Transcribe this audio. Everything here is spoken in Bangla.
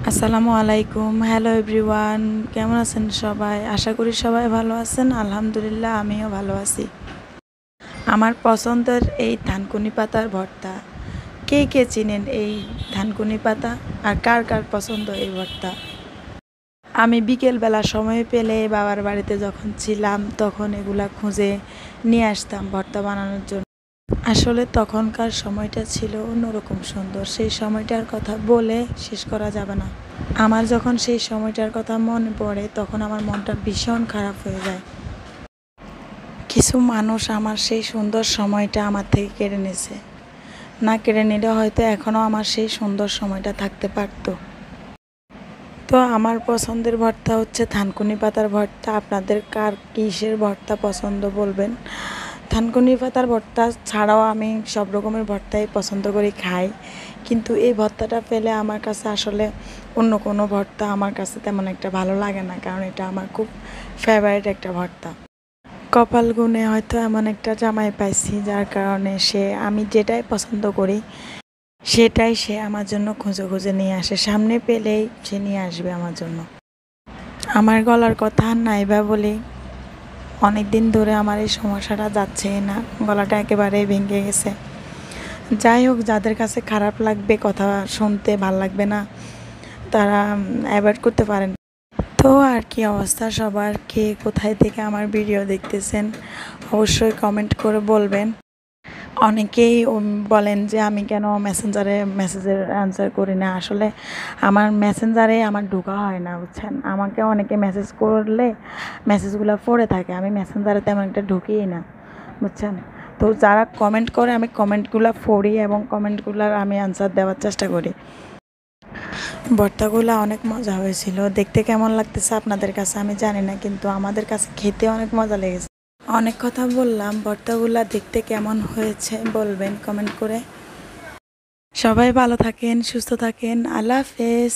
আসসালামু আলাইকুম। হ্যালো এভরিওয়ান, কেমন আছেন সবাই? আশা করি সবাই ভালো আছেন। আলহামদুলিল্লাহ, আমিও ভালো আছি। আমার পছন্দের এই থানকুনি পাতার ভর্তা, কে কে চিনেন এই থানকুনি পাতা? আর কার কার পছন্দ এই ভর্তা? আমি বিকেলবেলা সময় পেলে বাবার বাড়িতে যখন ছিলাম তখন এগুলা খুঁজে নিয়ে আসতাম ভর্তা বানানোর জন্য। আসলে তখনকার সময়টা ছিল অন্যরকম সুন্দর। সেই সময়টার কথা বলে শেষ করা যাবে না। আমার যখন সেই সময়টার কথা মনে পড়ে তখন আমার মনটা ভীষণ খারাপ হয়ে যায়। কিছু মানুষ আমার সেই সুন্দর সময়টা আমার থেকে কেড়ে নিয়েছে। না কেড়ে নিলে হয়তো এখনও আমার সেই সুন্দর সময়টা থাকতে পারতো। তো আমার পছন্দের ভর্তা হচ্ছে থানকুনি পাতার ভর্তা। আপনাদের কার কিসের ভর্তা পছন্দ বলবেন। থানকুনি পাতার ভর্তা ছাড়াও আমি সব রকমের ভর্তাই পছন্দ করি, খাই। কিন্তু এই ভর্তাটা পেলে আমার কাছে আসলে অন্য কোনো ভর্তা আমার কাছে তেমন একটা ভালো লাগে না, কারণ এটা আমার খুব ফেভারিট একটা ভর্তা। কপাল গুণে হয়তো এমন একটা জামাই পাইছি যার কারণে আমি যেটাই পছন্দ করি সেটাই সে আমার জন্য খুঁজে খুঁজে নিয়ে আসে। সামনে পেলেই সে নিয়ে আসবে আমার জন্য। আমার গলার কথা নাইবা বলি, অনেক দিন ধরে আমার এই সমস্যাটা যাচ্ছেই না, গলাটা একেবারেই ভেঙে গেছে। যাই হোক, যাদের কাছে খারাপ লাগবে, কথা শুনতে ভাল লাগবে না, তারা অ্যাভয়েড করতে পারেন। তো আর কি অবস্থা সবার, কে কোথায় থেকে আমার ভিডিও দেখতেছেন অবশ্যই কমেন্ট করে বলবেন। অনেকেই বলেন যে আমি কেন মেসেজের অ্যান্সার করি না। আসলে আমার মেসেঞ্জারে আমার ঢোকা হয় না, বুঝছেন। আমাকে অনেকে মেসেজ করলে মেসেজগুলো পড়ে থাকে, আমি মেসেঞ্জারে তেমন একটা ঢুকিই না, বুঝছেন। তো যারা কমেন্ট করে আমি কমেন্টগুলো পড়ি এবং কমেন্টগুলোর আমি অ্যান্সার দেওয়ার চেষ্টা করি। ভর্তাগুলো অনেক মজা হয়েছিল। দেখতে কেমন লাগতেছে আপনাদের কাছে আমি জানি না, কিন্তু আমাদের কাছে খেতে অনেক মজা লেগেছে। অনেক কথা বললাম, ভর্তাগুলা দেখতে কেমন হয়েছে বলবেন কমেন্ট করে। সবাই ভালো থাকেন, সুস্থ থাকেন। আল্লাহ হাফেজ।